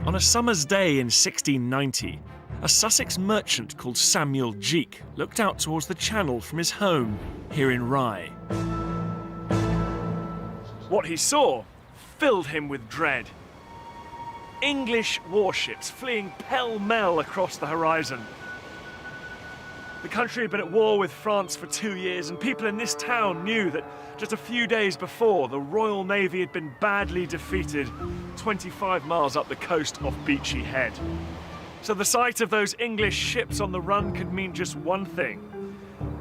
On a summer's day in 1690, a Sussex merchant called Samuel Jeake looked out towards the Channel from his home here in Rye. What he saw filled him with dread. English warships fleeing pell-mell across the horizon. The country had been at war with France for 2 years, and people in this town knew that just a few days before, the Royal Navy had been badly defeated 25 miles up the coast off Beachy Head. So the sight of those English ships on the run could mean just one thing: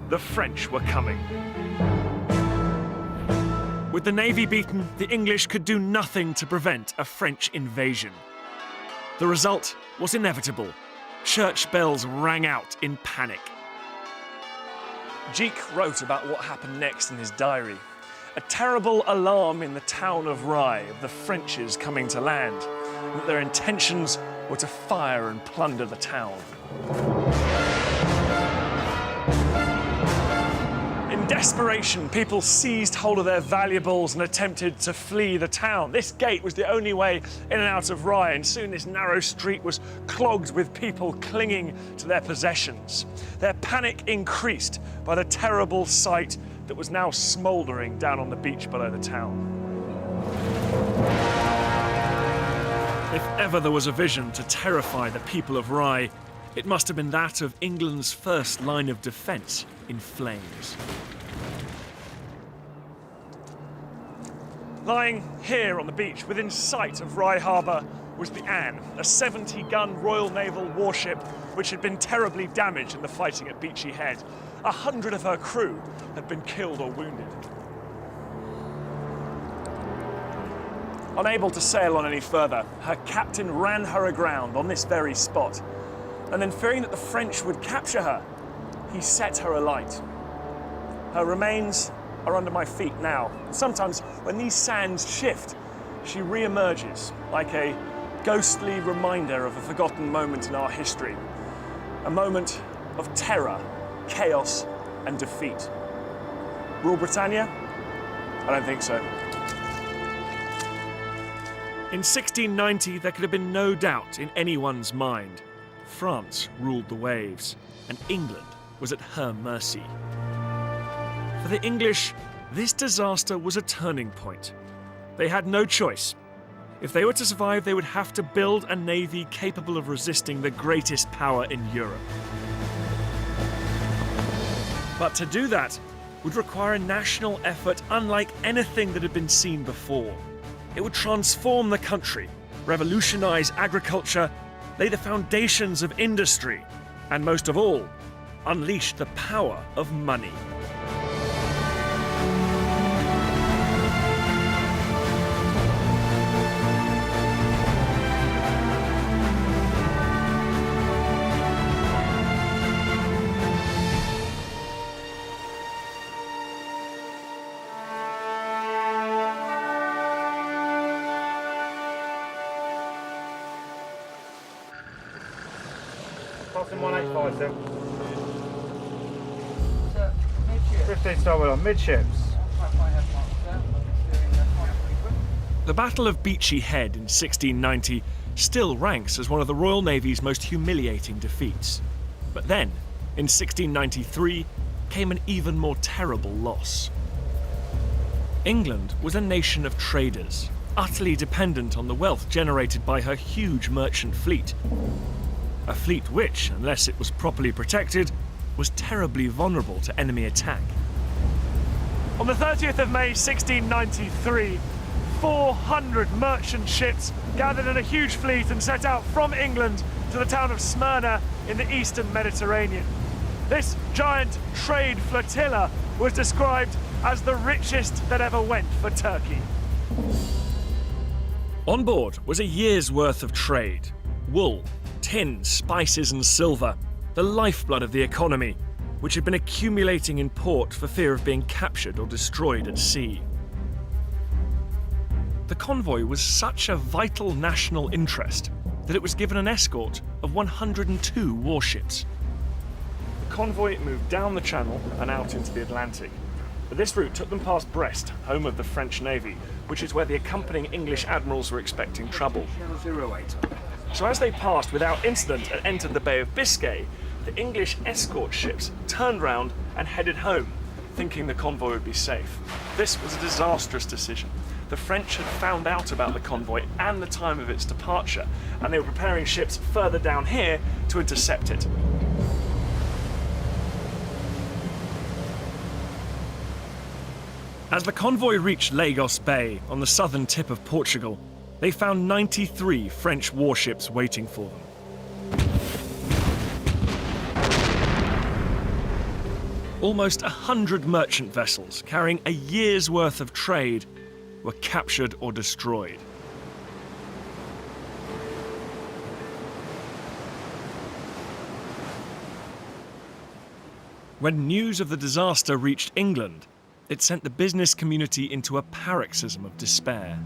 the French were coming. With the Navy beaten, the English could do nothing to prevent a French invasion. The result was inevitable. Church bells rang out in panic. Jeake wrote about what happened next in his diary. A terrible alarm in the town of Rye of the French's coming to land, and that their intentions were to fire and plunder the town. In desperation, people seized hold of their valuables and attempted to flee the town. This gate was the only way in and out of Rye, and soon this narrow street was clogged with people clinging to their possessions. Their panic increased by the terrible sight that was now smouldering down on the beach below the town. If ever there was a vision to terrify the people of Rye, it must have been that of England's first line of defence in flames. Lying here on the beach, within sight of Rye Harbour, was the Anne, a 70-gun Royal Naval warship which had been terribly damaged in the fighting at Beachy Head. 100 of her crew had been killed or wounded. Unable to sail on any further, her captain ran her aground on this very spot, and then fearing that the French would capture her, he set her alight. Her remains are under my feet now. Sometimes, when these sands shift, she re-emerges like a ghostly reminder of a forgotten moment in our history. A moment of terror, chaos, and defeat. Rule Britannia? I don't think so. In 1690, there could have been no doubt in anyone's mind. France ruled the waves, and England was at her mercy. For the English, this disaster was a turning point. They had no choice. If they were to survive, they would have to build a navy capable of resisting the greatest power in Europe. But to do that would require a national effort unlike anything that had been seen before. It would transform the country, revolutionize agriculture, lay the foundations of industry, and most of all, unleash the power of money. Crossing 185, sir. 15 starboard on midships. The Battle of Beachy Head in 1690 still ranks as one of the Royal Navy's most humiliating defeats. But then, in 1693, came an even more terrible loss. England was a nation of traders, utterly dependent on the wealth generated by her huge merchant fleet. A fleet which, unless it was properly protected, was terribly vulnerable to enemy attack. On the 30th of May 1693, 400 merchant ships gathered in a huge fleet and set out from England to the town of Smyrna in the eastern Mediterranean. This giant trade flotilla was described as the richest that ever went for Turkey. On board was a year's worth of trade: wool, tin, spices and silver, the lifeblood of the economy, which had been accumulating in port for fear of being captured or destroyed at sea. The convoy was such a vital national interest that it was given an escort of 102 warships. The convoy moved down the Channel and out into the Atlantic. But this route took them past Brest, home of the French Navy, which is where the accompanying English admirals were expecting trouble. So as they passed without incident and entered the Bay of Biscay, the English escort ships turned round and headed home, thinking the convoy would be safe. This was a disastrous decision. The French had found out about the convoy and the time of its departure, and they were preparing ships further down here to intercept it. As the convoy reached Lagos Bay on the southern tip of Portugal, they found 93 French warships waiting for them. Almost 100 merchant vessels carrying a year's worth of trade were captured or destroyed. When news of the disaster reached England, it sent the business community into a paroxysm of despair.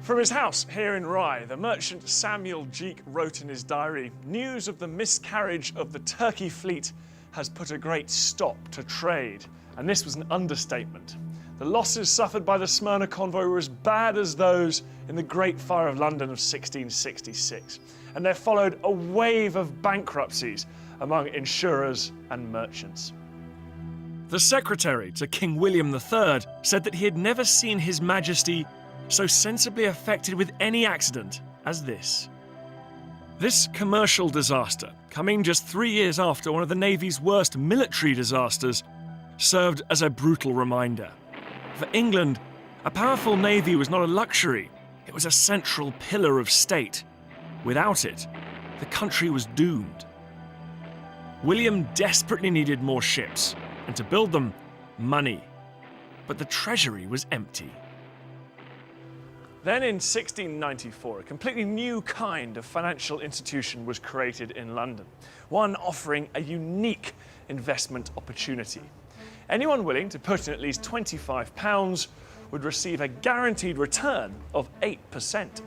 From his house here in Rye, the merchant Samuel Jeake wrote in his diary, "News of the miscarriage of the Turkey fleet has put a great stop to trade." And this was an understatement. The losses suffered by the Smyrna convoy were as bad as those in the Great Fire of London of 1666. And there followed a wave of bankruptcies among insurers and merchants. The secretary to King William III said that he had never seen His Majesty so sensibly affected with any accident as this. This commercial disaster, coming just 3 years after one of the Navy's worst military disasters, served as a brutal reminder. For England, a powerful navy was not a luxury, it was a central pillar of state. Without it, the country was doomed. William desperately needed more ships, and to build them, money. But the treasury was empty. Then in 1694, a completely new kind of financial institution was created in London, one offering a unique investment opportunity. Anyone willing to put in at least £25 would receive a guaranteed return of 8%.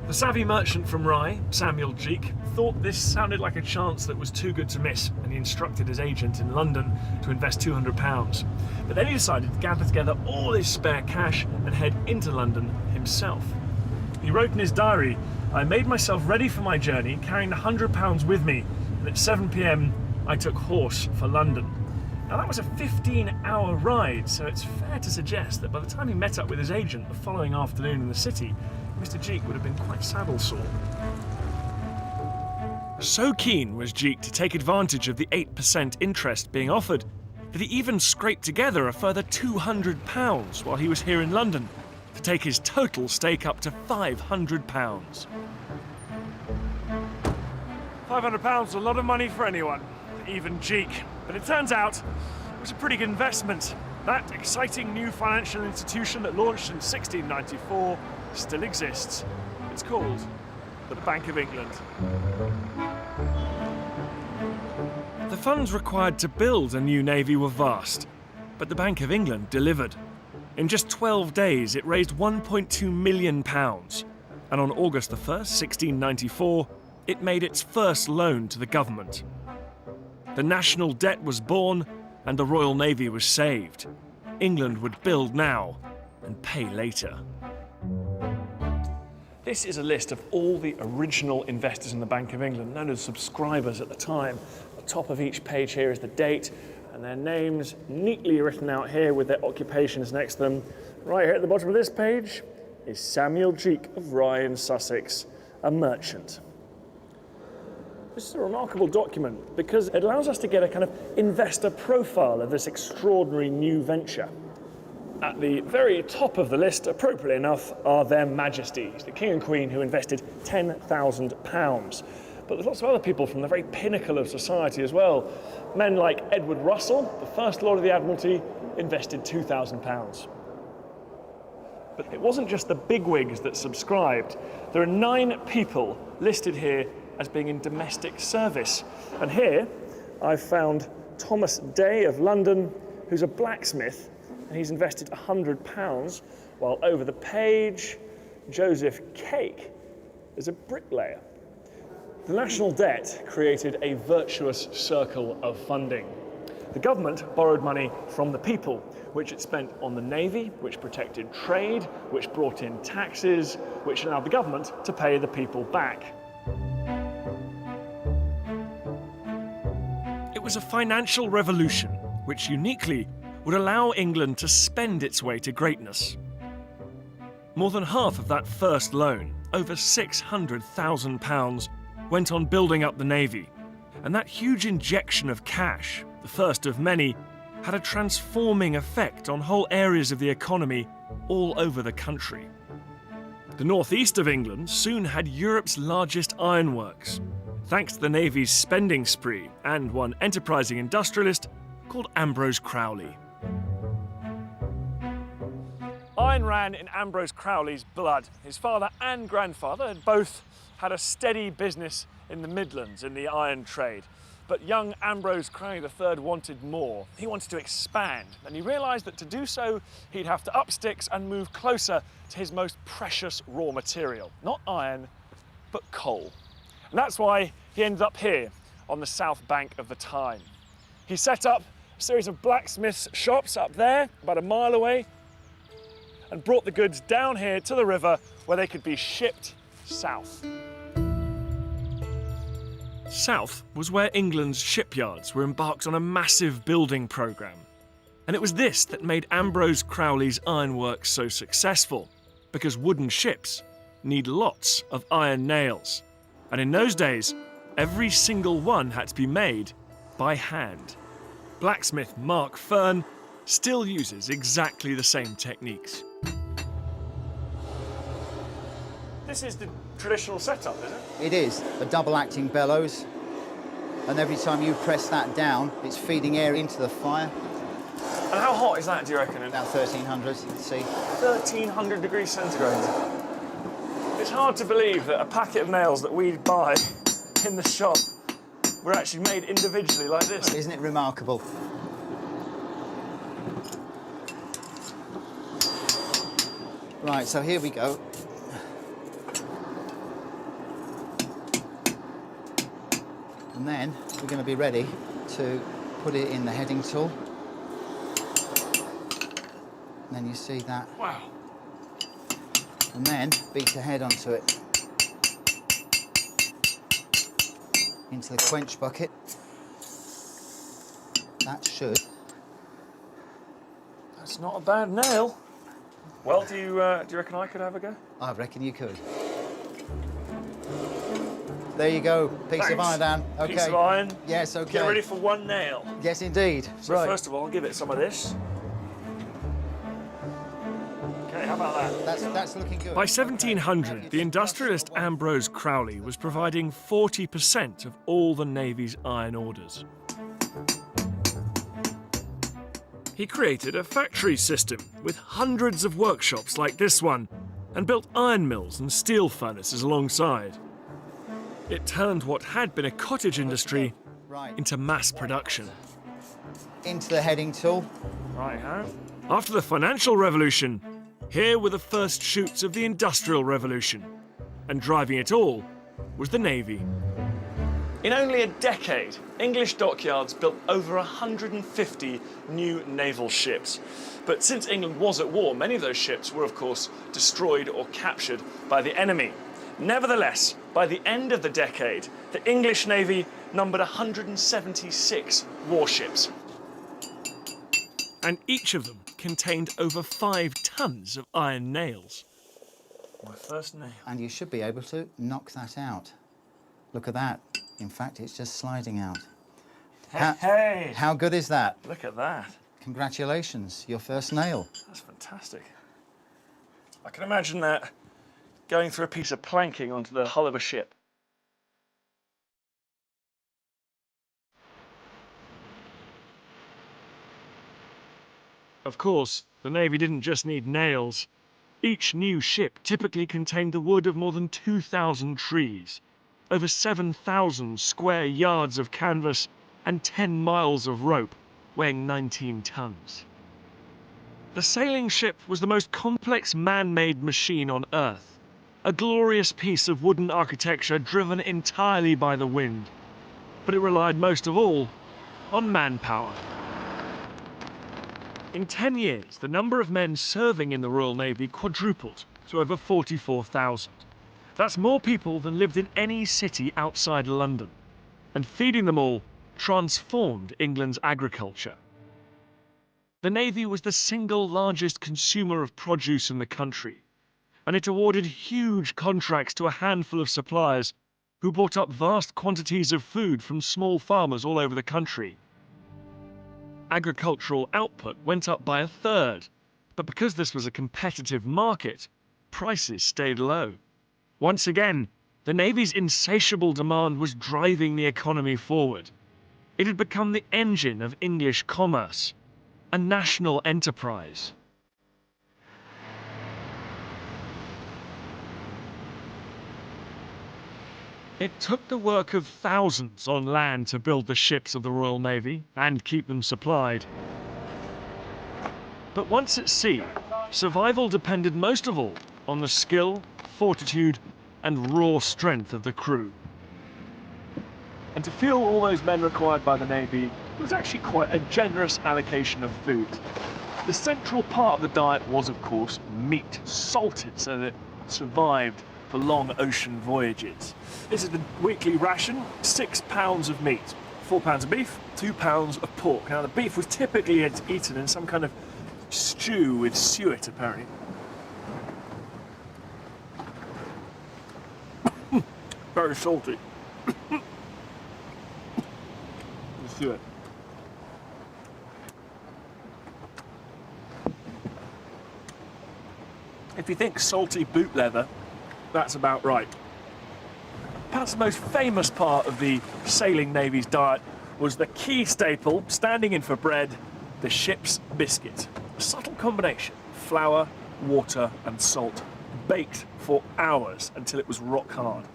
The savvy merchant from Rye, Samuel Jeake, thought this sounded like a chance that was too good to miss, and he instructed his agent in London to invest £200. But then he decided to gather together all his spare cash and head into London himself. He wrote in his diary, "I made myself ready for my journey, carrying the £100 with me, and at 7 p.m. I took horse for London." Now that was a 15-hour ride, so it's fair to suggest that by the time he met up with his agent the following afternoon in the city, Mr. Jeake would have been quite saddle sore. So keen was Jeake to take advantage of the 8% interest being offered that he even scraped together a further £200 while he was here in London to take his total stake up to £500. £500 is a lot of money for anyone, even Jeake. But it turns out it was a pretty good investment. That exciting new financial institution that launched in 1694 still exists. It's called the Bank of England. The funds required to build a new navy were vast, but the Bank of England delivered. In just 12 days, it raised £1.2 million, and on August the 1st, 1694, it made its first loan to the government. The national debt was born, and the Royal Navy was saved. England would build now and pay later. This is a list of all the original investors in the Bank of England, known as subscribers at the time. At the top of each page here is the date, and their names neatly written out here with their occupations next to them. Right here at the bottom of this page is Samuel Jeake of Rye in Sussex, a merchant. This is a remarkable document because it allows us to get a kind of investor profile of this extraordinary new venture. At the very top of the list, appropriately enough, are their Majesties, the King and Queen, who invested £10,000. But there's lots of other people from the very pinnacle of society as well. Men like Edward Russell, the First Lord of the Admiralty, invested £2,000. But it wasn't just the bigwigs that subscribed. There are 9 people listed here as being in domestic service. And here I've found Thomas Day of London, who's a blacksmith, and he's invested £100, while over the page, Joseph Cake is a bricklayer. The national debt created a virtuous circle of funding. The government borrowed money from the people, which it spent on the navy, which protected trade, which brought in taxes, which allowed the government to pay the people back. It was a financial revolution, which uniquely would allow England to spend its way to greatness. More than half of that first loan, over £600,000, went on building up the navy, and that huge injection of cash, the first of many, had a transforming effect on whole areas of the economy all over the country. The northeast of England soon had Europe's largest ironworks, thanks to the Navy's spending spree and one enterprising industrialist called Ambrose Crowley. Iron ran in Ambrose Crowley's blood. His father and grandfather had both had a steady business in the Midlands in the iron trade. But young Ambrose Crowley III wanted more. He wanted to expand, and he realised that to do so, he'd have to up sticks and move closer to his most precious raw material. Not iron, but coal. And that's why he ended up here on the south bank of the Tyne. He set up a series of blacksmiths' shops up there, about a mile away, and brought the goods down here to the river where they could be shipped south. South was where England's shipyards were embarked on a massive building programme. And it was this that made Ambrose Crowley's ironworks so successful, because wooden ships need lots of iron nails. And in those days, every single one had to be made by hand. Blacksmith Mark Fern still uses exactly the same techniques. This is the traditional setup, isn't it? It is, a double-acting bellows, and every time you press that down, it's feeding air into the fire. And how hot is that, do you reckon? About 1300 C. 1300 degrees centigrade. It's hard to believe that a packet of nails that we buy in the shop were actually made individually like this. Isn't it remarkable? Right, so here we go. And then we're going to be ready to put it in the heading tool. And then you see that. Wow. And then beat the head onto it. Into the quench bucket. That should. That's not a bad nail. Well, do you reckon I could have a go? I reckon you could. There you go, piece of iron, Dan. Okay. Piece of iron. Yes, okay. Get ready for one nail. Yes, indeed. So right. First of all, I'll give it some of this. Okay, how about that? That's looking good. By 1700, the industrialist Ambrose Crowley was providing 40% of all the Navy's iron orders. He created a factory system with hundreds of workshops like this one and built iron mills and steel furnaces alongside. It turned what had been a cottage industry into mass production. Into the heading tool. Right-ho. After the financial revolution, here were the first shoots of the Industrial Revolution, and driving it all was the Navy. In only a decade, English dockyards built over 150 new naval ships. But since England was at war, many of those ships were, of course, destroyed or captured by the enemy. Nevertheless, by the end of the decade, the English Navy numbered 176 warships. And each of them contained over 5 tons of iron nails. My first nail. And you should be able to knock that out. Look at that. In fact, it's just sliding out. Hey! How good is that? Look at that. Congratulations, your first nail. That's fantastic. I can imagine that going through a piece of planking onto the hull of a ship. Of course, the Navy didn't just need nails. Each new ship typically contained the wood of more than 2,000 trees, over 7,000 square yards of canvas, and 10 miles of rope, weighing 19 tons. The sailing ship was the most complex man-made machine on Earth, a glorious piece of wooden architecture driven entirely by the wind. But it relied most of all on manpower. In 10 years, the number of men serving in the Royal Navy quadrupled to over 44,000. That's more people than lived in any city outside London. And feeding them all transformed England's agriculture. The Navy was the single largest consumer of produce in the country, and it awarded huge contracts to a handful of suppliers who bought up vast quantities of food from small farmers all over the country. Agricultural output went up by a third, but because this was a competitive market, prices stayed low. Once again, the Navy's insatiable demand was driving the economy forward. It had become the engine of English commerce, a national enterprise. It took the work of thousands on land to build the ships of the Royal Navy and keep them supplied. But once at sea, survival depended most of all on the skill, fortitude, and raw strength of the crew. And to fuel all those men required by the Navy was actually quite a generous allocation of food. The central part of the diet was, of course, meat, salted so that it survived for long ocean voyages. This is the weekly ration: 6 pounds of meat, 4 pounds of beef, 2 pounds of pork. Now the beef was typically eaten in some kind of stew with suet, apparently. Very salty. Let's do it. If you think salty boot leather, that's about right. Perhaps the most famous part of the sailing navy's diet was the key staple, standing in for bread, the ship's biscuit. A subtle combination: flour, water and salt, baked for hours until it was rock hard.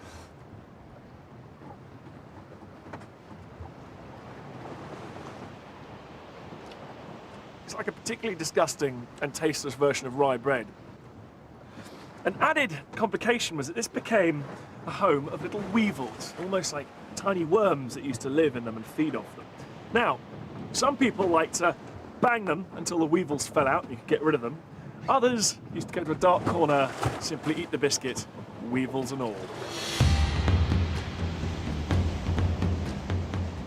It's like a particularly disgusting and tasteless version of rye bread. An added complication was that this became a home of little weevils, almost like tiny worms that used to live in them and feed off them. Now, some people liked to bang them until the weevils fell out and you could get rid of them. Others used to go to a dark corner, simply eat the biscuit, weevils and all.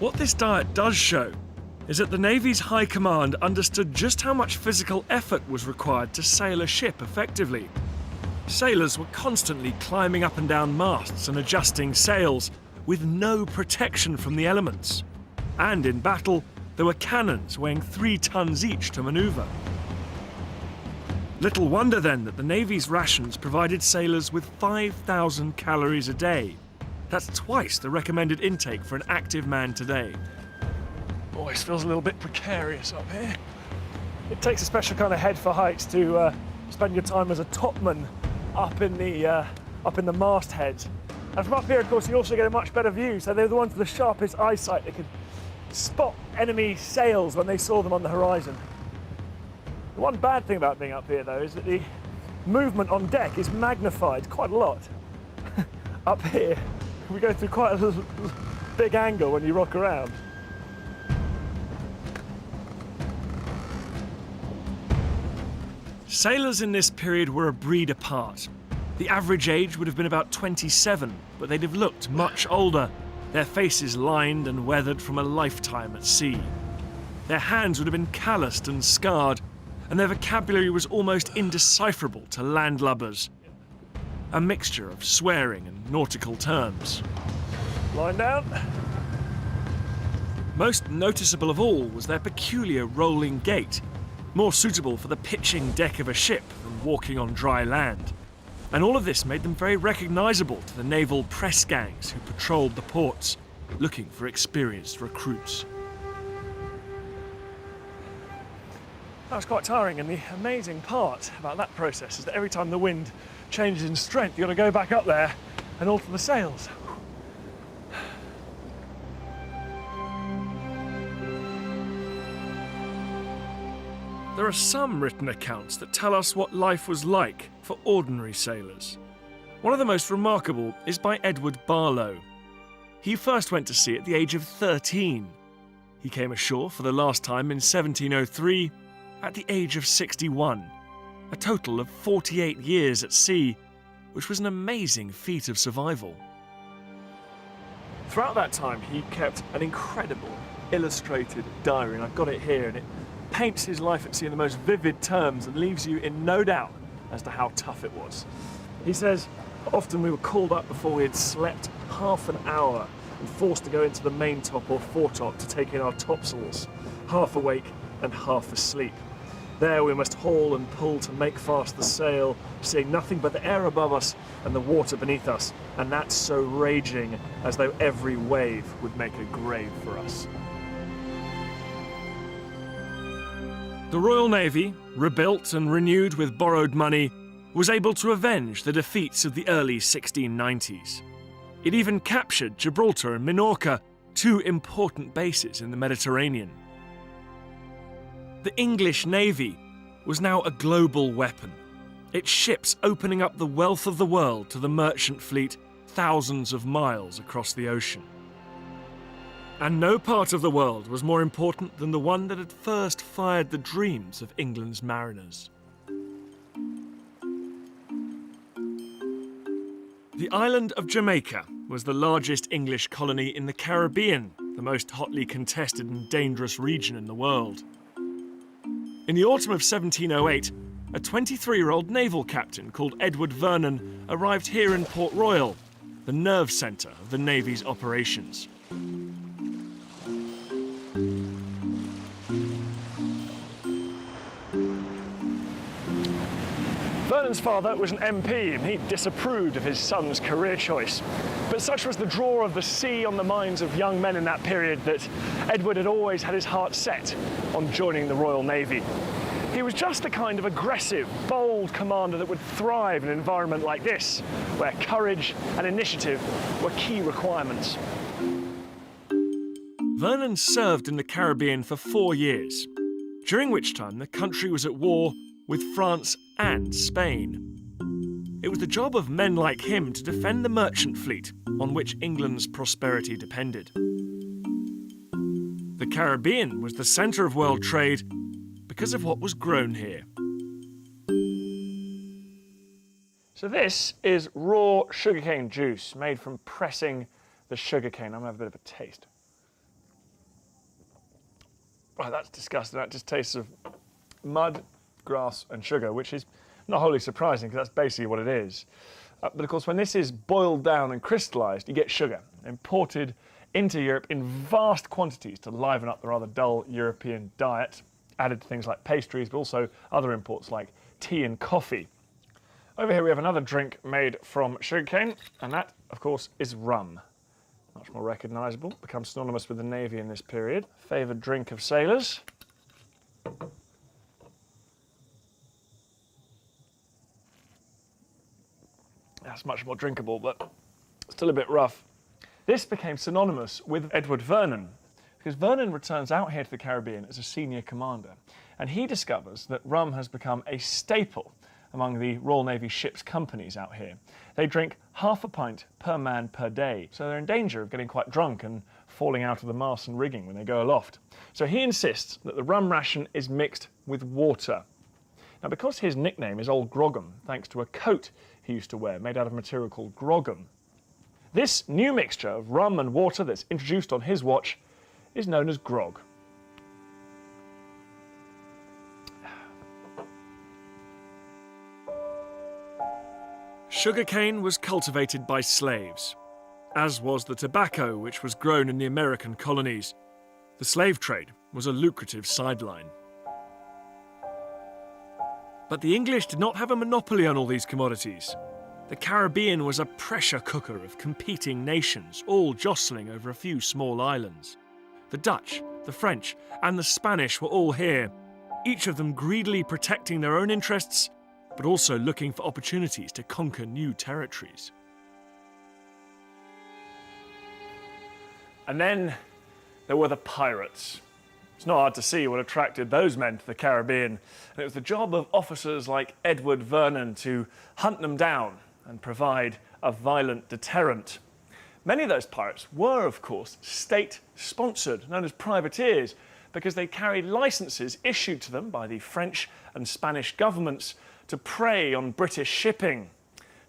What this diet does show is that the Navy's high command understood just how much physical effort was required to sail a ship effectively. Sailors were constantly climbing up and down masts and adjusting sails with no protection from the elements. And in battle, there were cannons weighing 3 tons each to maneuver. Little wonder then that the Navy's rations provided sailors with 5,000 calories a day. That's twice the recommended intake for an active man today. Always feels a little bit precarious up here. It takes a special kind of head for heights to spend your time as a topman up in the mastheads. And from up here, of course, you also get a much better view. So they're the ones with the sharpest eyesight. They could spot enemy sails when they saw them on the horizon. The one bad thing about being up here, though, is that the movement on deck is magnified quite a lot. Up here, we go through quite a big angle when you rock around. Sailors in this period were a breed apart. The average age would have been about 27, but they'd have looked much older, their faces lined and weathered from a lifetime at sea. Their hands would have been calloused and scarred, and their vocabulary was almost indecipherable to landlubbers. A mixture of swearing and nautical terms. Line down. Most noticeable of all was their peculiar rolling gait, more suitable for the pitching deck of a ship than walking on dry land. And all of this made them very recognisable to the naval press gangs who patrolled the ports, looking for experienced recruits. That was quite tiring, and the amazing part about that process is that every time the wind changes in strength, you've got to go back up there and alter the sails. There are some written accounts that tell us what life was like for ordinary sailors. One of the most remarkable is by Edward Barlow. He first went to sea at the age of 13. He came ashore for the last time in 1703 at the age of 61, a total of 48 years at sea, which was an amazing feat of survival. Throughout that time, he kept an incredible illustrated diary, and I've got it here, and it paints his life at sea in the most vivid terms and leaves you in no doubt as to how tough it was. He says, often we were called up before we had slept half an hour and forced to go into the maintop or foretop to take in our topsails, half awake and half asleep. There we must haul and pull to make fast the sail, seeing nothing but the air above us and the water beneath us, and that so raging as though every wave would make a grave for us. The Royal Navy, rebuilt and renewed with borrowed money, was able to avenge the defeats of the early 1690s. It even captured Gibraltar and Minorca, two important bases in the Mediterranean. The English Navy was now a global weapon, its ships opening up the wealth of the world to the merchant fleet thousands of miles across the ocean. And no part of the world was more important than the one that had first fired the dreams of England's mariners. The island of Jamaica was the largest English colony in the Caribbean, the most hotly contested and dangerous region in the world. In the autumn of 1708, a 23-year-old naval captain called Edward Vernon arrived here in Port Royal, the nerve centre of the Navy's operations. Vernon's father was an MP and he disapproved of his son's career choice. But such was the draw of the sea on the minds of young men in that period that Edward had always had his heart set on joining the Royal Navy. He was just the kind of aggressive, bold commander that would thrive in an environment like this, where courage and initiative were key requirements. Vernon served in the Caribbean for 4 years, during which time the country was at war with France and Spain. It was the job of men like him to defend the merchant fleet on which England's prosperity depended. The Caribbean was the centre of world trade because of what was grown here. So this is raw sugarcane juice made from pressing the sugarcane. I'm going to have a bit of a taste. Right, that's disgusting. That just tastes of mud, grass and sugar, which is not wholly surprising because that's basically what it is. But of course, when this is boiled down and crystallised, you get sugar imported into Europe in vast quantities to liven up the rather dull European diet, added to things like pastries, but also other imports like tea and coffee. Over here we have another drink made from sugarcane, and that, of course, is rum. Much more recognisable, becomes synonymous with the Navy in this period. Favoured drink of sailors. That's much more drinkable, but still a bit rough. This became synonymous with Edward Vernon, because Vernon returns out here to the Caribbean as a senior commander, and he discovers that rum has become a staple among the Royal Navy ships' companies out here. They drink half a pint per man per day, so they're in danger of getting quite drunk and falling out of the masts and rigging when they go aloft. So he insists that the rum ration is mixed with water. Now, because his nickname is Old Grogham, thanks to a coat he used to wear made out of a material called grogham, this new mixture of rum and water that's introduced on his watch is known as grog. Sugarcane was cultivated by slaves, as was the tobacco which was grown in the American colonies. The slave trade was a lucrative sideline. But the English did not have a monopoly on all these commodities. The Caribbean was a pressure cooker of competing nations, all jostling over a few small islands. The Dutch, the French, and the Spanish were all here, each of them greedily protecting their own interests, but also looking for opportunities to conquer new territories. And then there were the pirates. It's not hard to see what attracted those men to the Caribbean, and it was the job of officers like Edward Vernon to hunt them down and provide a violent deterrent. Many of those pirates were, of course, state-sponsored, known as privateers, because they carried licenses issued to them by the French and Spanish governments to prey on British shipping.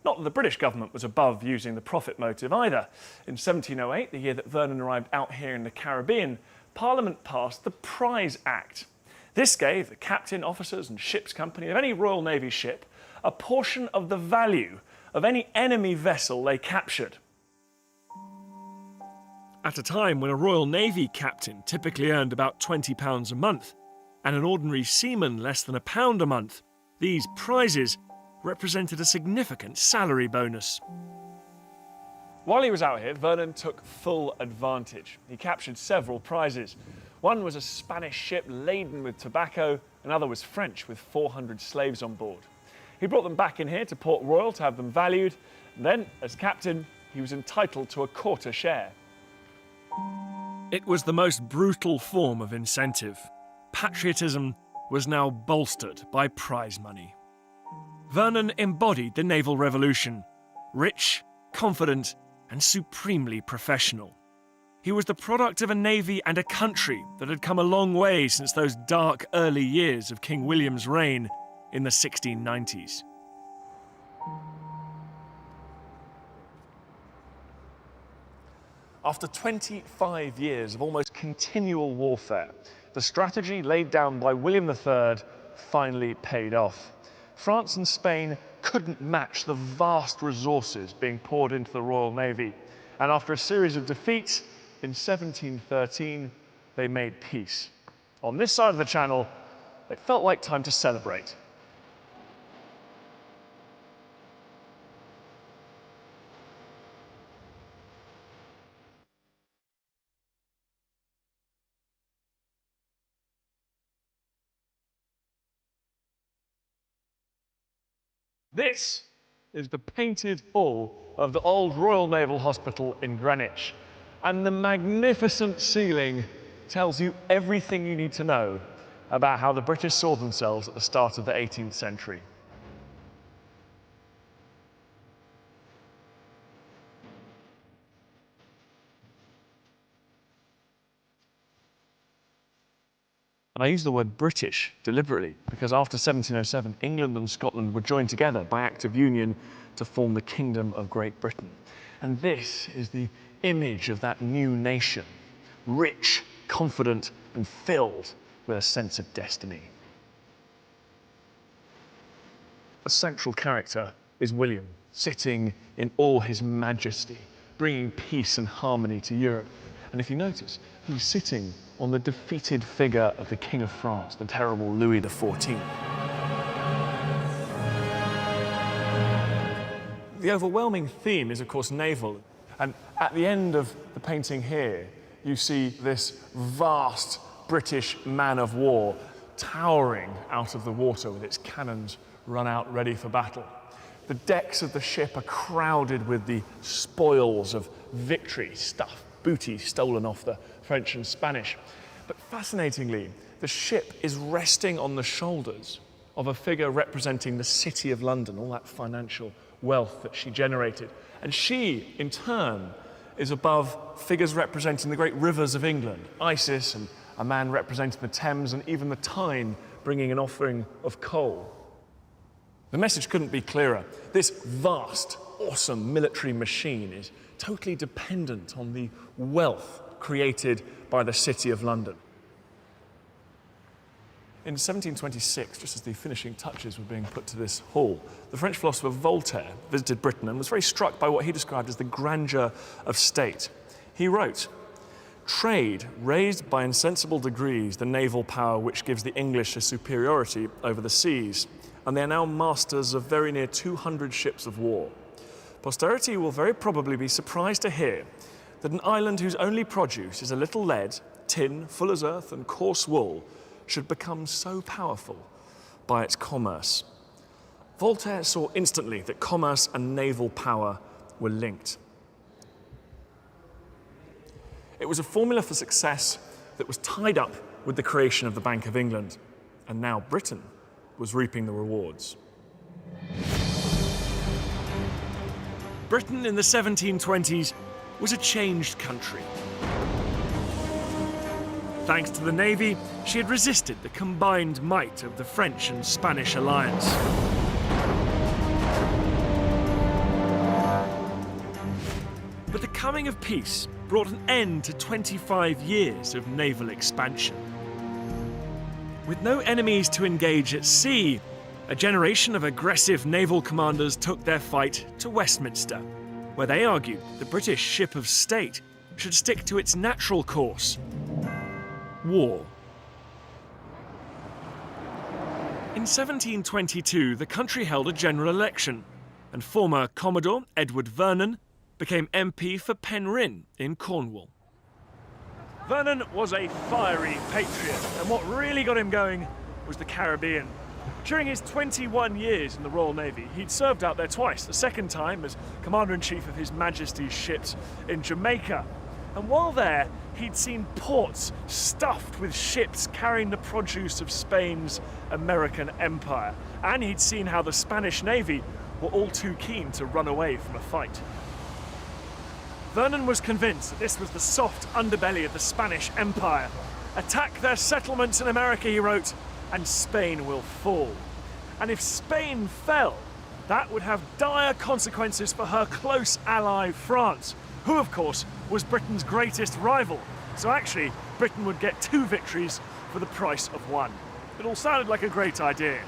Not that the British government was above using the profit motive either. In 1708, the year that Vernon arrived out here in the Caribbean, Parliament passed the Prize Act. This gave the captain, officers and ship's company of any Royal Navy ship a portion of the value of any enemy vessel they captured. At a time when a Royal Navy captain typically earned about £20 a month, and an ordinary seaman less than £1 a month, these prizes represented a significant salary bonus. While he was out here, Vernon took full advantage. He captured several prizes. One was a Spanish ship laden with tobacco, another was French with 400 slaves on board. He brought them back in here to Port Royal to have them valued, and then, as captain, he was entitled to a quarter share. It was the most brutal form of incentive. Patriotism was now bolstered by prize money. Vernon embodied the naval revolution, rich, confident, and supremely professional. He was the product of a navy and a country that had come a long way since those dark early years of King William's reign in the 1690s. After 25 years of almost continual warfare, the strategy laid down by William III finally paid off. France and Spain couldn't match the vast resources being poured into the Royal Navy, and after a series of defeats, in 1713, they made peace. On this side of the Channel, it felt like time to celebrate. This is the painted hall of the old Royal Naval Hospital in Greenwich. And the magnificent ceiling tells you everything you need to know about how the British saw themselves at the start of the 18th century. And I use the word British deliberately because after 1707, England and Scotland were joined together by Act of Union to form the Kingdom of Great Britain. And this is the image of that new nation, rich, confident, and filled with a sense of destiny. A central character is William, sitting in all his majesty, bringing peace and harmony to Europe. And if you notice, he's sitting on the defeated figure of the King of France, the terrible Louis XIV. The overwhelming theme is, of course, naval. And at the end of the painting here, you see this vast British man of war towering out of the water with its cannons run out ready for battle. The decks of the ship are crowded with the spoils of victory, stuff, booty stolen off the French and Spanish. But fascinatingly, the ship is resting on the shoulders of a figure representing the City of London, all that financial wealth that she generated. And she, in turn, is above figures representing the great rivers of England, Isis and a man representing the Thames and even the Tyne bringing an offering of coal. The message couldn't be clearer. This vast, awesome military machine is totally dependent on the wealth created by the City of London. In 1726, just as the finishing touches were being put to this hall, the French philosopher Voltaire visited Britain and was very struck by what he described as the grandeur of state. He wrote, "Trade raised by insensible degrees the naval power which gives the English a superiority over the seas, and they are now masters of very near 200 ships of war. Posterity will very probably be surprised to hear that an island whose only produce is a little lead, tin, fuller's earth, and coarse wool should become so powerful by its commerce." Voltaire saw instantly that commerce and naval power were linked. It was a formula for success that was tied up with the creation of the Bank of England, and now Britain was reaping the rewards. Britain in the 1720s was a changed country. Thanks to the Navy, she had resisted the combined might of the French and Spanish alliance. But the coming of peace brought an end to 25 years of naval expansion. With no enemies to engage at sea, a generation of aggressive naval commanders took their fight to Westminster, where they argued the British ship of state should stick to its natural course: war. In 1722, the country held a general election, and former Commodore Edward Vernon became MP for Penryn in Cornwall. Vernon was a fiery patriot, and what really got him going was the Caribbean. During his 21 years in the Royal Navy, he'd served out there twice, the second time as Commander-in-Chief of His Majesty's ships in Jamaica. And while there, he'd seen ports stuffed with ships carrying the produce of Spain's American empire. And he'd seen how the Spanish Navy were all too keen to run away from a fight. Vernon was convinced that this was the soft underbelly of the Spanish Empire. Attack their settlements in America, he wrote, and Spain will fall. And if Spain fell, that would have dire consequences for her close ally France, who of course was Britain's greatest rival. So actually, Britain would get 2 victories for the price of 1. It all sounded like a great idea,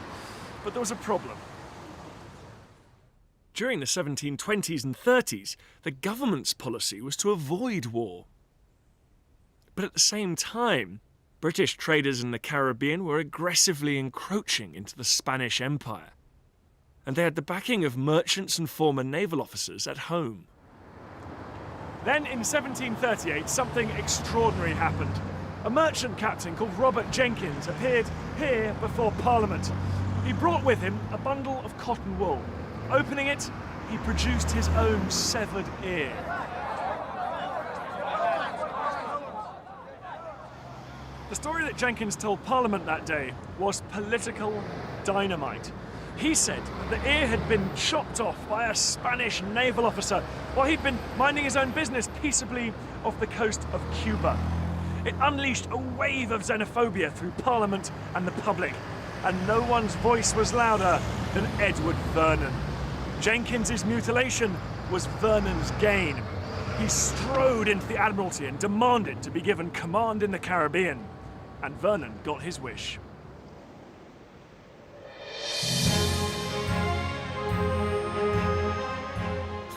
but there was a problem. During the 1720s and 30s, the government's policy was to avoid war. But at the same time, British traders in the Caribbean were aggressively encroaching into the Spanish Empire, and they had the backing of merchants and former naval officers at home. Then in 1738, something extraordinary happened. A merchant captain called Robert Jenkins appeared here before Parliament. He brought with him a bundle of cotton wool. Opening it, he produced his own severed ear. The story that Jenkins told Parliament that day was political dynamite. He said that the ear had been chopped off by a Spanish naval officer while he'd been minding his own business peaceably off the coast of Cuba. It unleashed a wave of xenophobia through Parliament and the public, and no one's voice was louder than Edward Vernon. Jenkins's mutilation was Vernon's gain. He strode into the Admiralty and demanded to be given command in the Caribbean, and Vernon got his wish.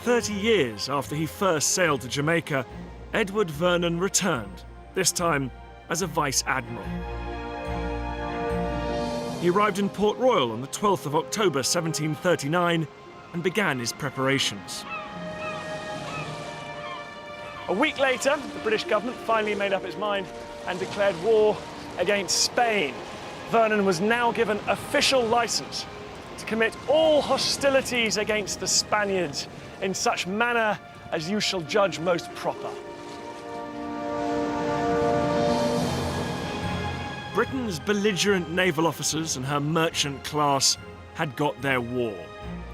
"30 years after he first sailed to Jamaica, Edward Vernon returned, this time as a Vice Admiral. He arrived in Port Royal on the 12th of October 1739 and began his preparations. A week later, the British government finally made up its mind and declared war against Spain. Vernon was now given official license to commit all hostilities against the Spaniards in such manner as you shall judge most proper. Britain's belligerent naval officers and her merchant class had got their war,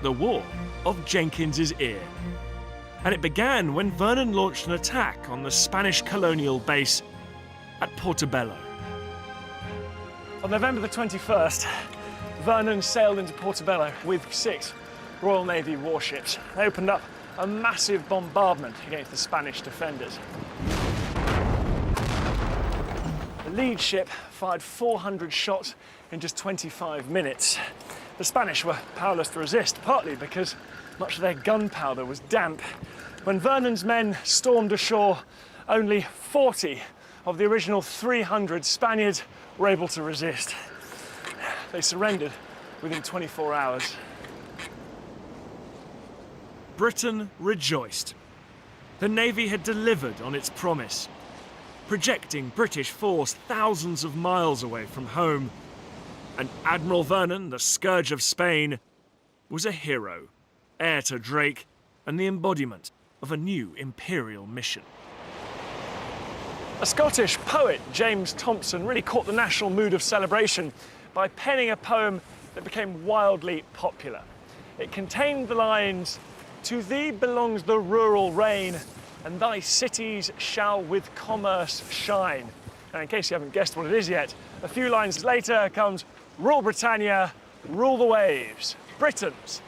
the War of Jenkins's ear. And it began when Vernon launched an attack on the Spanish colonial base at Portobello. On November the 21st, Vernon sailed into Portobello with 6 Royal Navy warships. They opened up a massive bombardment against the Spanish defenders. The lead ship fired 400 shots in just 25 minutes. The Spanish were powerless to resist, partly because much of their gunpowder was damp. When Vernon's men stormed ashore, only 40 of the original 300 Spaniards were able to resist. They surrendered within 24 hours. Britain rejoiced. The Navy had delivered on its promise, projecting British force thousands of miles away from home. And Admiral Vernon, the scourge of Spain, was a hero, heir to Drake, and the embodiment of a new imperial mission. A Scottish poet, James Thomson, really caught the national mood of celebration by penning a poem that became wildly popular. It contained the lines, "To thee belongs the rural reign, and thy cities shall with commerce shine." And in case you haven't guessed what it is yet, a few lines later comes Rule Britannia, rule the waves. Britons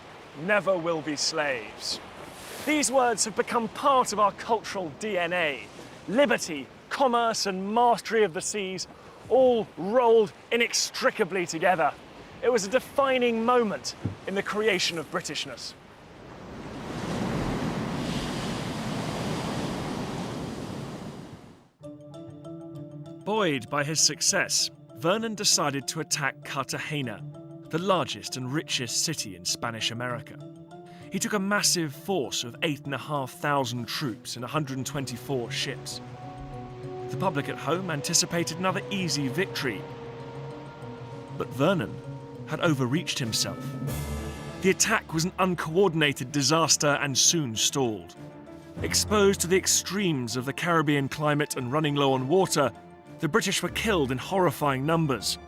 never will be slaves. These words have become part of our cultural DNA. Liberty, commerce and mastery of the seas all rolled inextricably together. It was a defining moment in the creation of Britishness. Buoyed by his success, Vernon decided to attack Cartagena, the largest and richest city in Spanish America. He took a massive force of 8,500 troops and 124 ships. The public at home anticipated another easy victory. But Vernon had overreached himself. The attack was an uncoordinated disaster and soon stalled. Exposed to the extremes of the Caribbean climate and running low on water, the British were killed in horrifying numbers,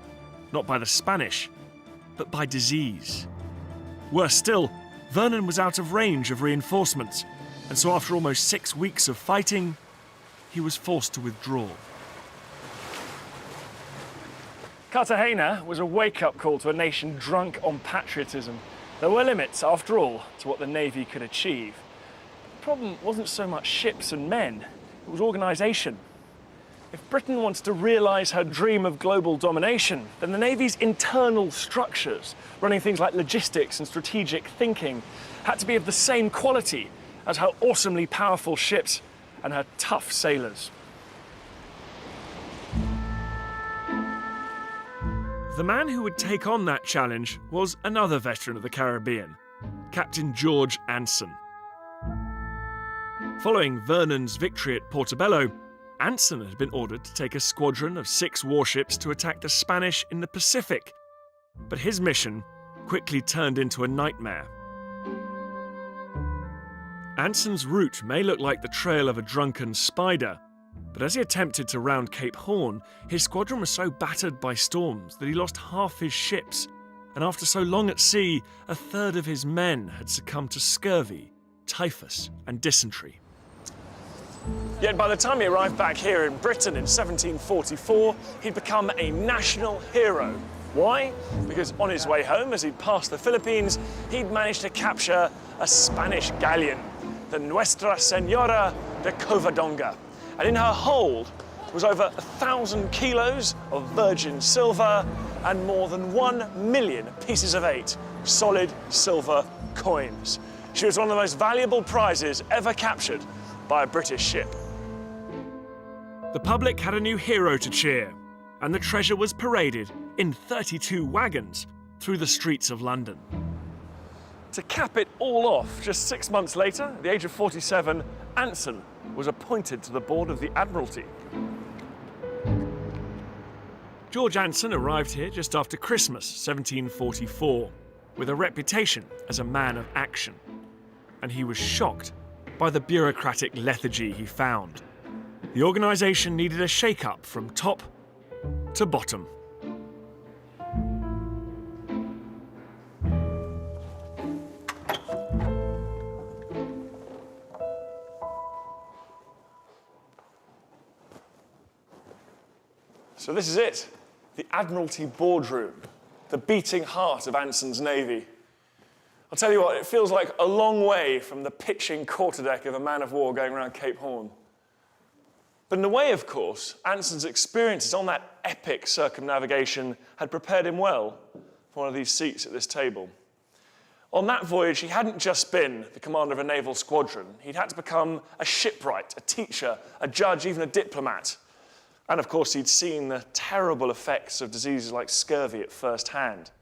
not by the Spanish, but by disease. Worse still, Vernon was out of range of reinforcements, and so after almost 6 weeks of fighting, he was forced to withdraw. Cartagena was a wake-up call to a nation drunk on patriotism. There were limits, after all, to what the Navy could achieve. The problem wasn't so much ships and men, it was organisation. If Britain wanted to realise her dream of global domination, then the Navy's internal structures, running things like logistics and strategic thinking, had to be of the same quality as her awesomely powerful ships and her tough sailors. The man who would take on that challenge was another veteran of the Caribbean, Captain George Anson. Following Vernon's victory at Portobello, Anson had been ordered to take a squadron of 6 warships to attack the Spanish in the Pacific, but his mission quickly turned into a nightmare. Anson's route may look like the trail of a drunken spider, but as he attempted to round Cape Horn, his squadron was so battered by storms that he lost half his ships, and after so long at sea, a third of his men had succumbed to scurvy, typhus, and dysentery. Yet by the time he arrived back here in Britain in 1744, he'd become a national hero. Why? Because on his way home, as he'd passed the Philippines, he'd managed to capture a Spanish galleon, the Nuestra Senora de Covadonga. And in her hold was over 1,000 kilos of virgin silver and more than 1 million pieces of 8 solid silver coins. She was one of the most valuable prizes ever captured by a British ship. The public had a new hero to cheer, and the treasure was paraded in 32 wagons through the streets of London. To cap it all off, just 6 months later, at the age of 47, Anson was appointed to the board of the Admiralty. George Anson arrived here just after Christmas, 1744, with a reputation as a man of action. And he was shocked by the bureaucratic lethargy he found. The organisation needed a shake-up from top to bottom. So this is it, the Admiralty boardroom, the beating heart of Anson's navy. I'll tell you what, it feels like a long way from the pitching quarterdeck of a man-of-war going around Cape Horn. But in a way, of course, Anson's experiences on that epic circumnavigation had prepared him well for one of these seats at this table. On that voyage, he hadn't just been the commander of a naval squadron. He'd had to become a shipwright, a teacher, a judge, even a diplomat. And of course, he'd seen the terrible effects of diseases like scurvy at first hand.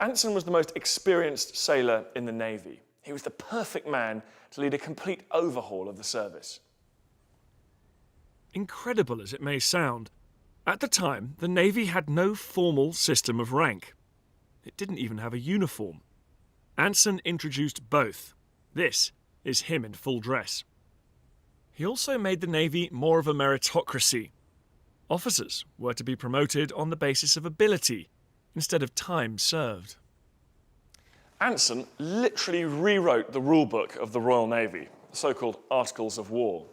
Anson was the most experienced sailor in the Navy. He was the perfect man to lead a complete overhaul of the service. Incredible as it may sound, at the time, the Navy had no formal system of rank. It didn't even have a uniform. Anson introduced both. This is him in full dress. He also made the Navy more of a meritocracy. Officers were to be promoted on the basis of ability instead of time served. Anson literally rewrote the rulebook of the Royal Navy, the so-called Articles of War.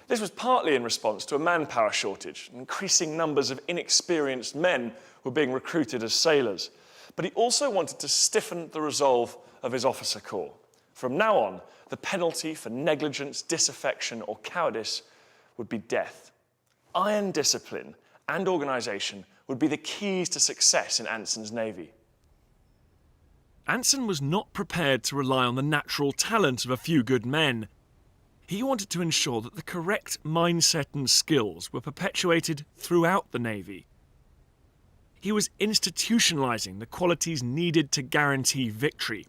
This was partly in response to a manpower shortage. Increasing numbers of inexperienced men were being recruited as sailors. But he also wanted to stiffen the resolve of his officer corps. From now on, the penalty for negligence, disaffection, or cowardice would be death. Iron discipline and organisation would be the keys to success in Anson's navy. Anson was not prepared to rely on the natural talent of a few good men. He wanted to ensure that the correct mindset and skills were perpetuated throughout the navy. He was institutionalising the qualities needed to guarantee victory,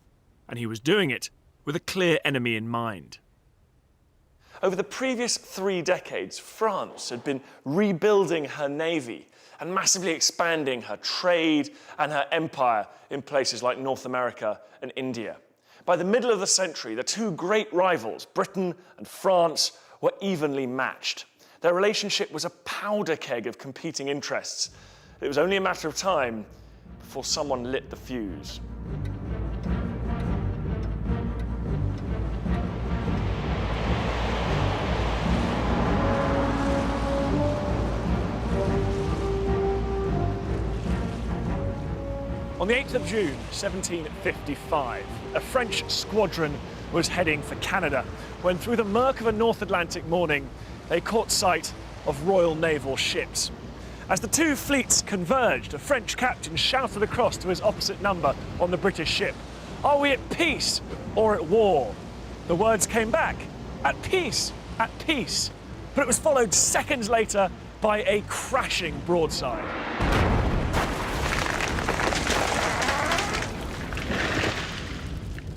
and he was doing it with a clear enemy in mind. Over the previous 3 decades, France had been rebuilding her navy and massively expanding her trade and her empire in places like North America and India. By the middle of the century, the two great rivals, Britain and France, were evenly matched. Their relationship was a powder keg of competing interests. It was only a matter of time before someone lit the fuse. On the 8th of June, 1755, a French squadron was heading for Canada when, through the murk of a North Atlantic morning, they caught sight of Royal Naval ships. As the two fleets converged, a French captain shouted across to his opposite number on the British ship, "Are we at peace or at war?" The words came back, "At peace, at peace." But it was followed seconds later by a crashing broadside.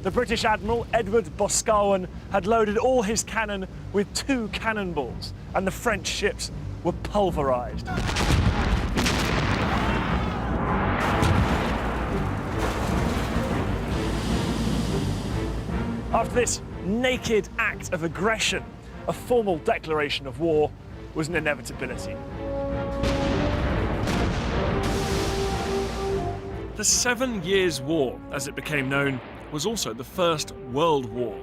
The British Admiral, Edward Boscawen, had loaded all his cannon with 2 cannonballs, and the French ships were pulverised. After this naked act of aggression, a formal declaration of war was an inevitability. The 7 Years' War, as it became known, was also the First World War.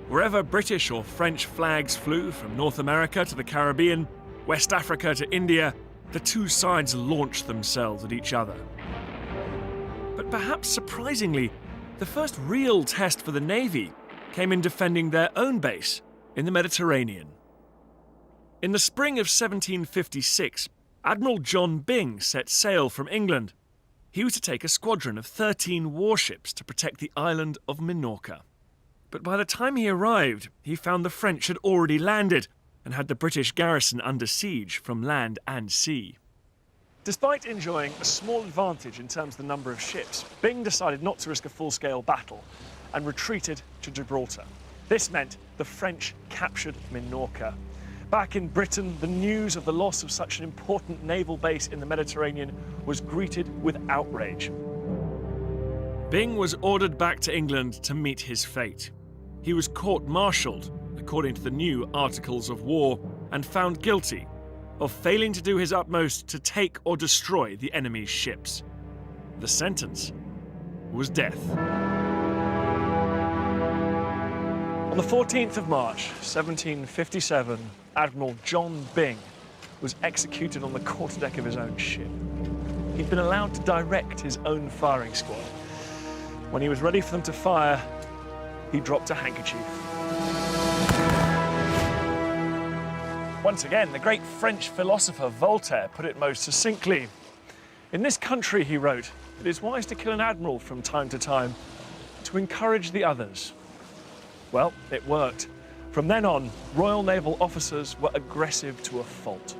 Wherever British or French flags flew, from North America to the Caribbean, West Africa to India, the two sides launched themselves at each other. But perhaps surprisingly, the first real test for the Navy came in defending their own base in the Mediterranean. In the spring of 1756, Admiral John Byng set sail from England. He was to take a squadron of 13 warships to protect the island of Minorca. But by the time he arrived, he found the French had already landed and had the British garrison under siege from land and sea. Despite enjoying a small advantage in terms of the number of ships, Byng decided not to risk a full-scale battle and retreated to Gibraltar. This meant the French captured Minorca. Back in Britain, the news of the loss of such an important naval base in the Mediterranean was greeted with outrage. Byng was ordered back to England to meet his fate. He was court-martialed, according to the new Articles of War, and found guilty of failing to do his utmost to take or destroy the enemy's ships. The sentence was death. On the 14th of March, 1757, Admiral John Byng was executed on the quarterdeck of his own ship. He'd been allowed to direct his own firing squad. When he was ready for them to fire, he dropped a handkerchief. Once again, the great French philosopher Voltaire put it most succinctly. "In this country," he wrote, "it is wise to kill an admiral from time to time to encourage the others." Well, it worked. From then on, Royal Naval officers were aggressive to a fault.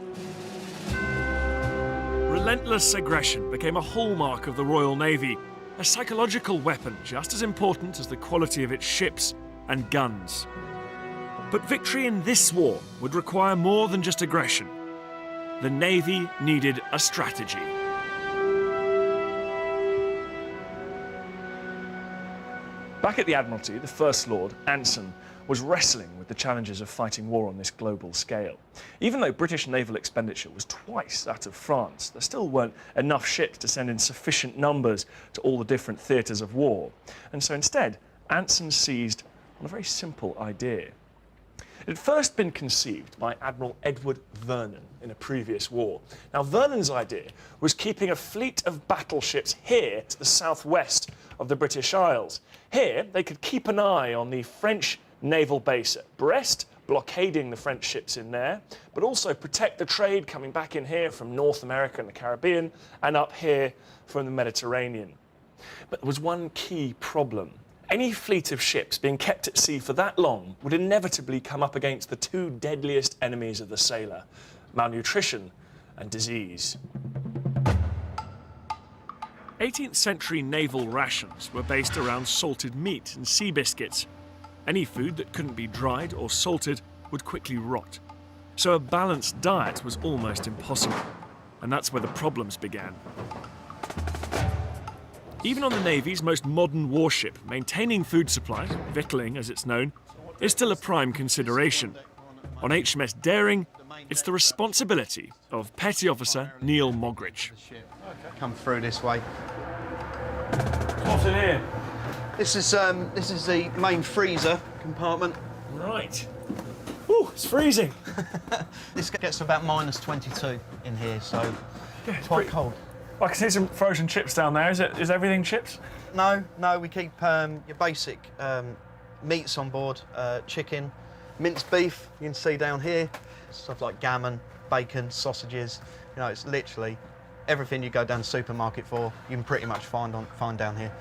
Relentless aggression became a hallmark of the Royal Navy, a psychological weapon just as important as the quality of its ships and guns. But victory in this war would require more than just aggression. The Navy needed a strategy. Back at the Admiralty, the First Lord, Anson, was wrestling with the challenges of fighting war on this global scale. Even though British naval expenditure was twice that of France, there still weren't enough ships to send in sufficient numbers to all the different theatres of war. And so instead, Anson seized on a very simple idea. It had first been conceived by Admiral Edward Vernon in a previous war. Now, Vernon's idea was keeping a fleet of battleships here to the southwest of the British Isles. Here, they could keep an eye on the French naval base at Brest, blockading the French ships in there, but also protect the trade coming back in here from North America and the Caribbean, and up here from the Mediterranean. But there was one key problem. Any fleet of ships being kept at sea for that long would inevitably come up against the two deadliest enemies of the sailor: malnutrition and disease. 18th century naval rations were based around salted meat and sea biscuits. Any food that couldn't be dried or salted would quickly rot. So a balanced diet was almost impossible. And that's where the problems began. Even on the Navy's most modern warship, maintaining food supplies, victualling as it's known, is still a prime consideration. On HMS Daring, it's the responsibility of Petty Officer Neil Moggridge. Come through this way. What's in here? This is the main freezer compartment. Right. Ooh, it's freezing. This gets to about -22 in here, so Yeah, it's quite cold. I can see some frozen chips down there. Is everything chips? No, we keep your basic meats on board, chicken, minced beef, you can see down here, stuff like gammon, bacon, sausages. You know, it's literally everything you go down the supermarket for, you can pretty much find down here.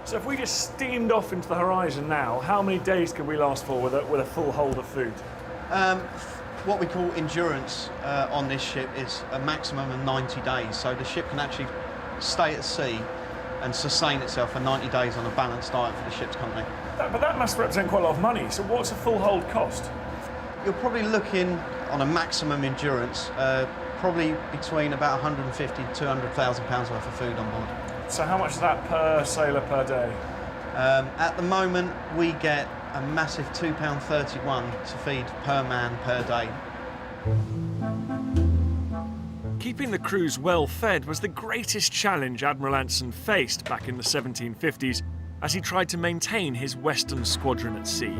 So if we just steamed off into the horizon now, how many days could we last for with a full hold of food? What we call endurance on this ship is a maximum of 90 days. So the ship can actually stay at sea and sustain itself for 90 days on a balanced diet for the ship's company. But that must represent quite a lot of money. So what's a full hold cost? You're probably looking on a maximum endurance, probably between about 150 to 200,000 pounds worth of food on board. So how much is that per sailor per day? At the moment, we get a massive £2.31 to feed per man per day. Keeping the crews well fed was the greatest challenge Admiral Anson faced back in the 1750s as he tried to maintain his Western Squadron at sea.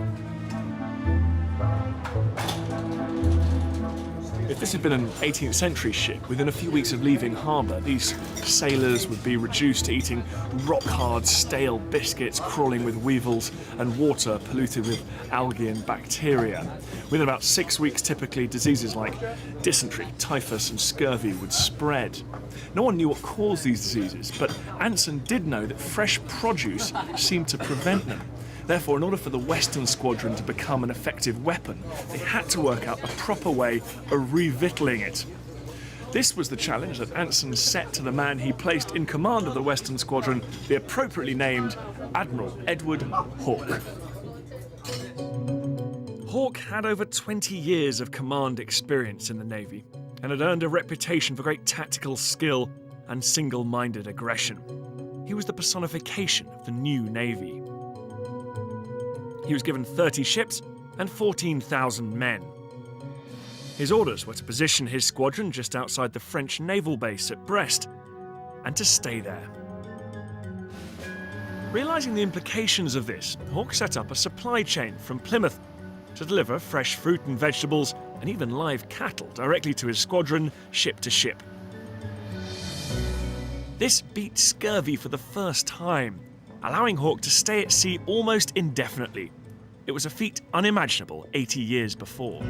If this had been an 18th century ship, within a few weeks of leaving harbour, these sailors would be reduced to eating rock-hard, stale biscuits crawling with weevils and water polluted with algae and bacteria. Within about 6 weeks, typically, diseases like dysentery, typhus and scurvy would spread. No one knew what caused these diseases, but Anson did know that fresh produce seemed to prevent them. Therefore, in order for the Western Squadron to become an effective weapon, they had to work out a proper way of revictualling it. This was the challenge that Anson set to the man he placed in command of the Western Squadron, the appropriately named Admiral Edward Hawke. Hawke had over 20 years of command experience in the Navy and had earned a reputation for great tactical skill and single-minded aggression. He was the personification of the new Navy. He was given 30 ships and 14,000 men. His orders were to position his squadron just outside the French naval base at Brest and to stay there. Realising the implications of this, Hawke set up a supply chain from Plymouth to deliver fresh fruit and vegetables and even live cattle directly to his squadron, ship to ship. This beat scurvy for the first time, allowing Hawke to stay at sea almost indefinitely. It was a feat unimaginable 80 years before.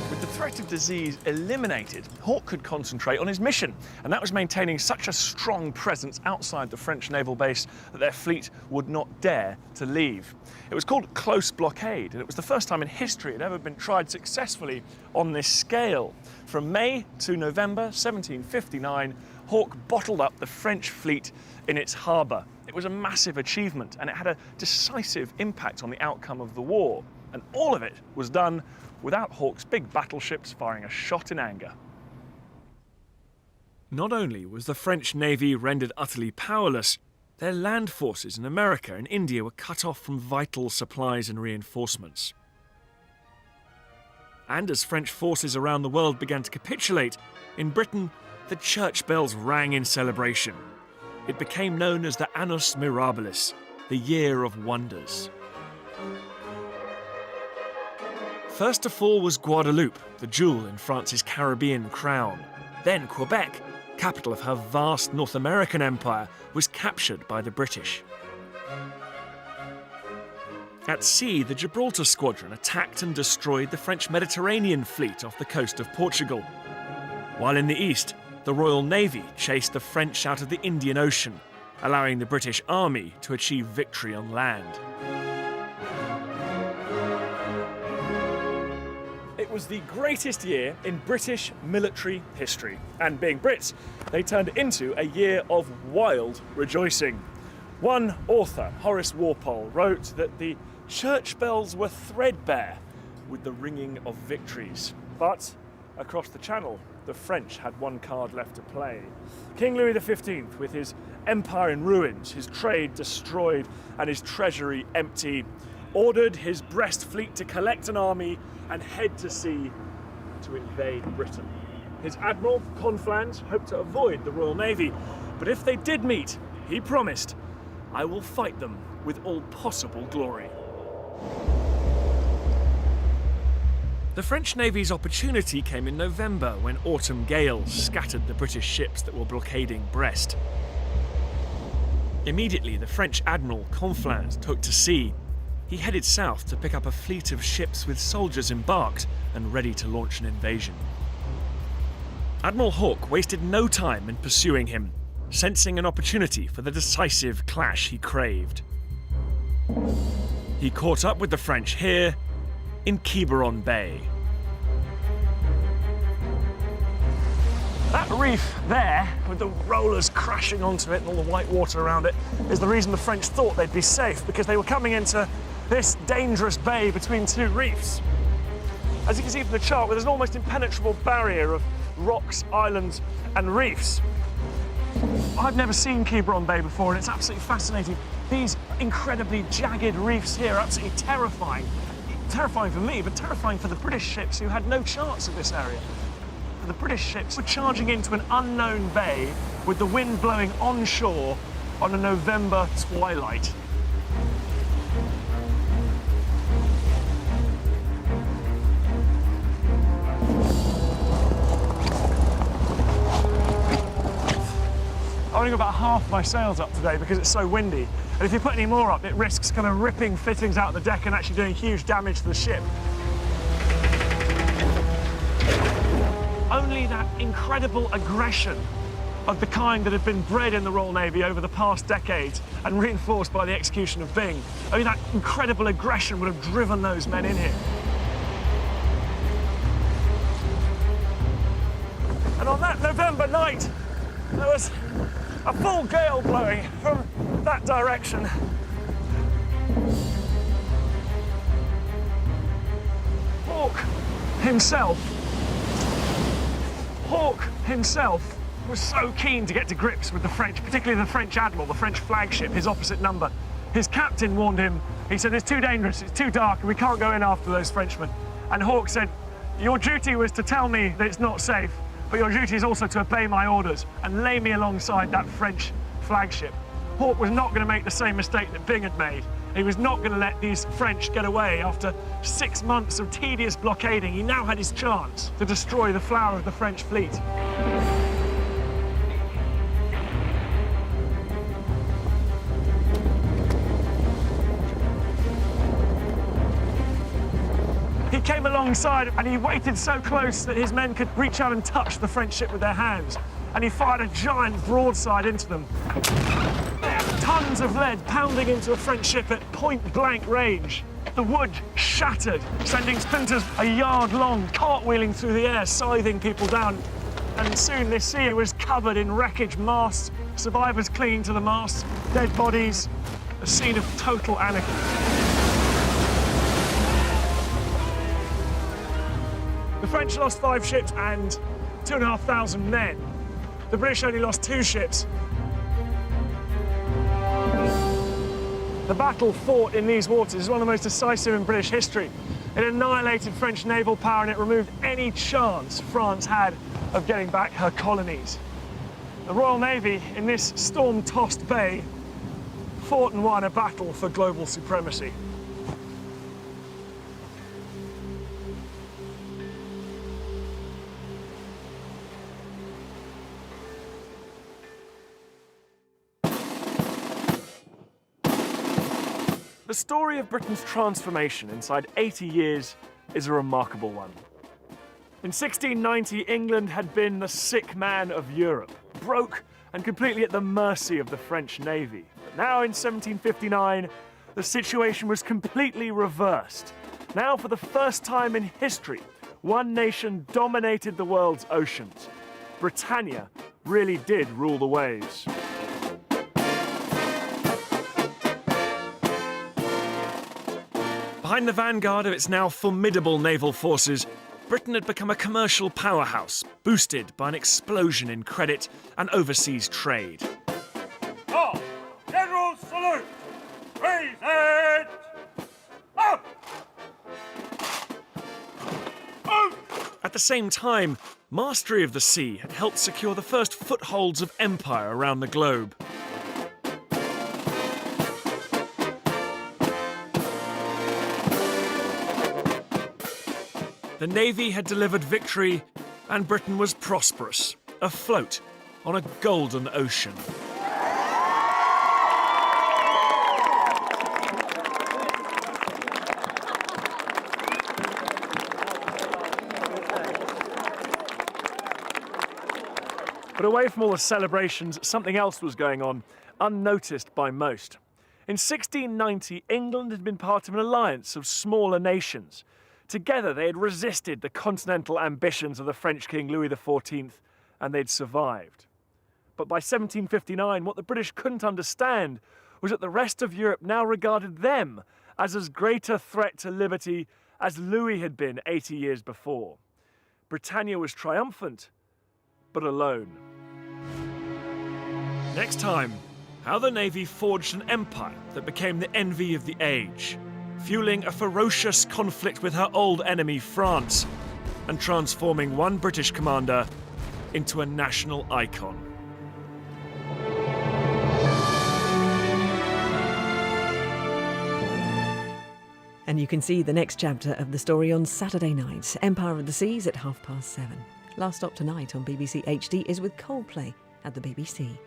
With the threat of disease eliminated, Hawke could concentrate on his mission, and that was maintaining such a strong presence outside the French naval base that their fleet would not dare to leave. It was called close blockade, and it was the first time in history it had ever been tried successfully on this scale. From May to November 1759, Hawke bottled up the French fleet in its harbour. It was a massive achievement, and it had a decisive impact on the outcome of the war. And all of it was done without Hawke's big battleships firing a shot in anger. Not only was the French Navy rendered utterly powerless, their land forces in America and India were cut off from vital supplies and reinforcements. And as French forces around the world began to capitulate, in Britain, the church bells rang in celebration. It became known as the Annus Mirabilis, the Year of Wonders. First to fall was Guadeloupe, the jewel in France's Caribbean crown. Then Quebec, capital of her vast North American empire, was captured by the British. At sea, the Gibraltar Squadron attacked and destroyed the French Mediterranean fleet off the coast of Portugal. While in the east, the Royal Navy chased the French out of the Indian Ocean, allowing the British Army to achieve victory on land. It was the greatest year in British military history, and being Brits, they turned it into a year of wild rejoicing. One author, Horace Walpole, wrote that the church bells were threadbare with the ringing of victories. But across the Channel, the French had one card left to play. King Louis XV, with his empire in ruins, his trade destroyed and his treasury empty, ordered his Brest fleet to collect an army and head to sea to invade Britain. His admiral, Conflans, hoped to avoid the Royal Navy, but if they did meet, he promised, "I will fight them with all possible glory." The French Navy's opportunity came in November when autumn gales scattered the British ships that were blockading Brest. Immediately, the French admiral Conflans took to sea. He headed south to pick up a fleet of ships with soldiers embarked and ready to launch an invasion. Admiral Hawke wasted no time in pursuing him, sensing an opportunity for the decisive clash he craved. He caught up with the French here in Quiberon Bay. That reef there, with the rollers crashing onto it and all the white water around it, is the reason the French thought they'd be safe, because they were coming into this dangerous bay between two reefs. As you can see from the chart, there's an almost impenetrable barrier of rocks, islands and reefs. I've never seen Quiberon Bay before, and it's absolutely fascinating. These incredibly jagged reefs here are absolutely terrifying. Terrifying for me, but terrifying for the British ships who had no chance of this area. The British ships were charging into an unknown bay with the wind blowing onshore on a November twilight. I've only got about half my sails up today because it's so windy. And if you put any more up, it risks kind of ripping fittings out the deck and actually doing huge damage to the ship. Only that incredible aggression of the kind that had been bred in the Royal Navy over the past decades and reinforced by the execution of Byng, only that incredible aggression would have driven those men in here. And on that November night, there was a full gale blowing from that direction. Hawke himself was so keen to get to grips with the French, particularly the French admiral, the French flagship, his opposite number. His captain warned him, he said, "It's too dangerous, it's too dark, and we can't go in after those Frenchmen." And Hawke said, "Your duty was to tell me that it's not safe, but your duty is also to obey my orders and lay me alongside that French flagship." Hawke was not going to make the same mistake that Byng had made. He was not going to let these French get away. After 6 months of tedious blockading, he now had his chance to destroy the flower of the French fleet. He came alongside and he waited so close that his men could reach out and touch the French ship with their hands. And he fired a giant broadside into them. Tons of lead pounding into a French ship at point-blank range. The wood shattered, sending splinters a yard long, cartwheeling through the air, scything people down. And soon this sea was covered in wreckage, masts, survivors clinging to the masts, dead bodies, a scene of total anarchy. The French lost 5 ships and 2,500 men. The British only lost 2 ships. The battle fought in these waters is one of the most decisive in British history. It annihilated French naval power and it removed any chance France had of getting back her colonies. The Royal Navy, in this storm-tossed bay, fought and won a battle for global supremacy. The story of Britain's transformation inside 80 years is a remarkable one. In 1690, England had been the sick man of Europe, broke and completely at the mercy of the French Navy. But now in 1759, the situation was completely reversed. Now, for the first time in history, one nation dominated the world's oceans. Britannia really did rule the waves. Behind the vanguard of its now formidable naval forces, Britain had become a commercial powerhouse, boosted by an explosion in credit and overseas trade. Oh, General salute! Present! Up! At the same time, mastery of the sea had helped secure the first footholds of empire around the globe. The Navy had delivered victory, and Britain was prosperous, afloat on a golden ocean. But away from all the celebrations, something else was going on, unnoticed by most. In 1690, England had been part of an alliance of smaller nations. Together, they had resisted the continental ambitions of the French King Louis XIV, and they'd survived. But by 1759, what the British couldn't understand was that the rest of Europe now regarded them as great a threat to liberty as Louis had been 80 years before. Britannia was triumphant, but alone. Next time, how the Navy forged an empire that became the envy of the age, fueling a ferocious conflict with her old enemy, France, and transforming one British commander into a national icon. And you can see the next chapter of the story on Saturday night, Empire of the Seas at 7:30. Last stop tonight on BBC HD is with Coldplay at the BBC.